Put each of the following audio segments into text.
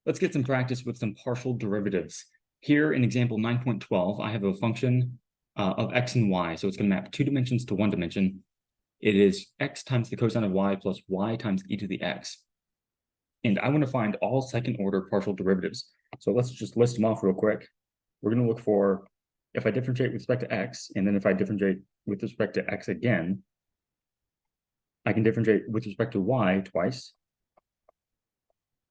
Let's get some practice with some partial derivatives. Here in example 9.12, I have a function of x and y. So it's going to map 2 dimensions to 1 dimension. It is x times the cosine of y plus y times e to the x. And I want to find all second order partial derivatives. So let's just list them off real quick. We're going to look for if I differentiate with respect to x, and then if I differentiate with respect to x again, I can differentiate with respect to y twice.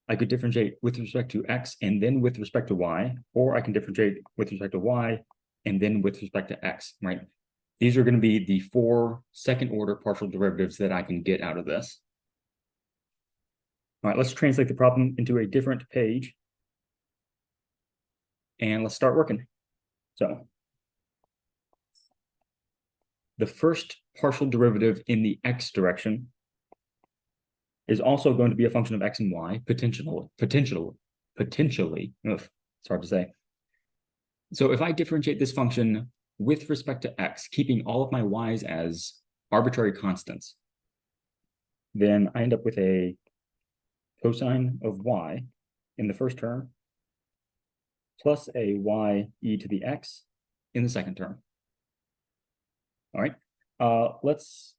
I could differentiate with respect to x and then with respect to y, or I can differentiate with respect to y and then with respect to x, right? These are going to be the 4 second order partial derivatives that I can get out of this. All right, let's translate the problem into a different page. And let's start working. So the first partial derivative in the x direction is also going to be a function of x and y, potentially. It's hard to say. So if I differentiate this function with respect to x, keeping all of my y's as arbitrary constants, then I end up with a cosine of y in the first term plus a y e to the x in the second term. All right, let's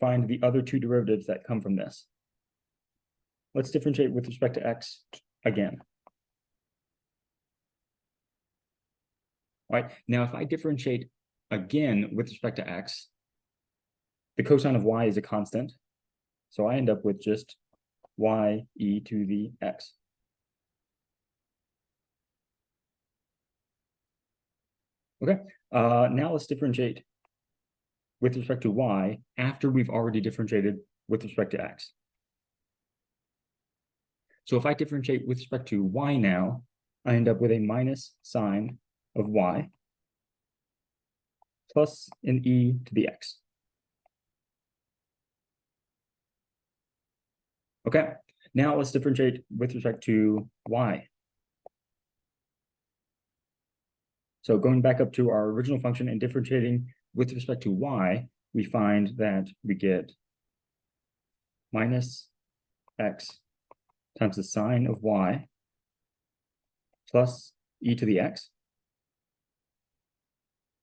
find the other 2 derivatives that come from this. Let's differentiate with respect to x again. All right, now if I differentiate again with respect to x, the cosine of y is a constant. So I end up with just y e to the x. Okay, now let's differentiate with respect to y after we've already differentiated with respect to x. So if I differentiate with respect to y now, I end up with a minus sine of y plus an e to the x. Okay, now let's differentiate with respect to y. So going back up to our original function and differentiating with respect to y, we find that we get minus x times the sine of y plus e to the x.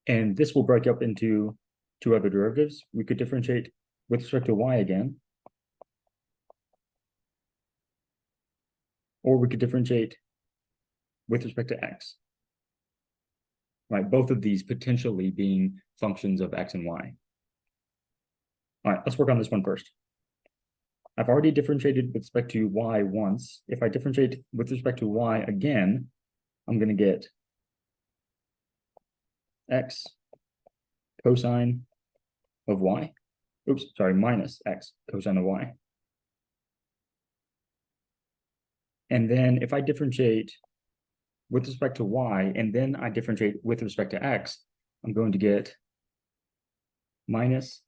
And this will break up into 2 other derivatives. We could differentiate with respect to y again, or we could differentiate with respect to x. Right, both of these potentially being functions of x and y. All right, let's work on this one first. I've already differentiated with respect to y once. If I differentiate with respect to y again, I'm going to get x cosine of y. Oops, sorry, minus x cosine of y. And then if I differentiate with respect to y, and then I differentiate with respect to x, I'm going to get minus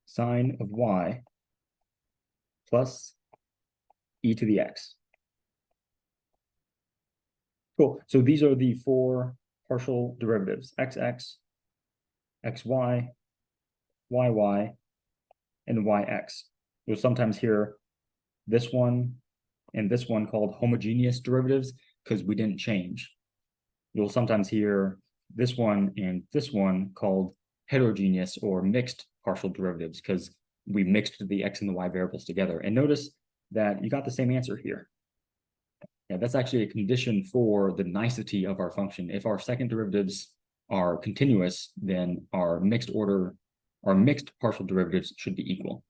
sine of y plus e to the x. Cool. So these are the 4 partial derivatives: xx, xy, yy, and yx. You'll sometimes hear this one and this one called homogeneous derivatives because we didn't change. You'll sometimes hear this one and this one called heterogeneous or mixed partial derivatives because we mixed the x and the y variables together. And notice that you got the same answer here. Yeah, that's actually a condition for the nicety of our function. If our second derivatives are continuous, then our mixed partial derivatives should be equal.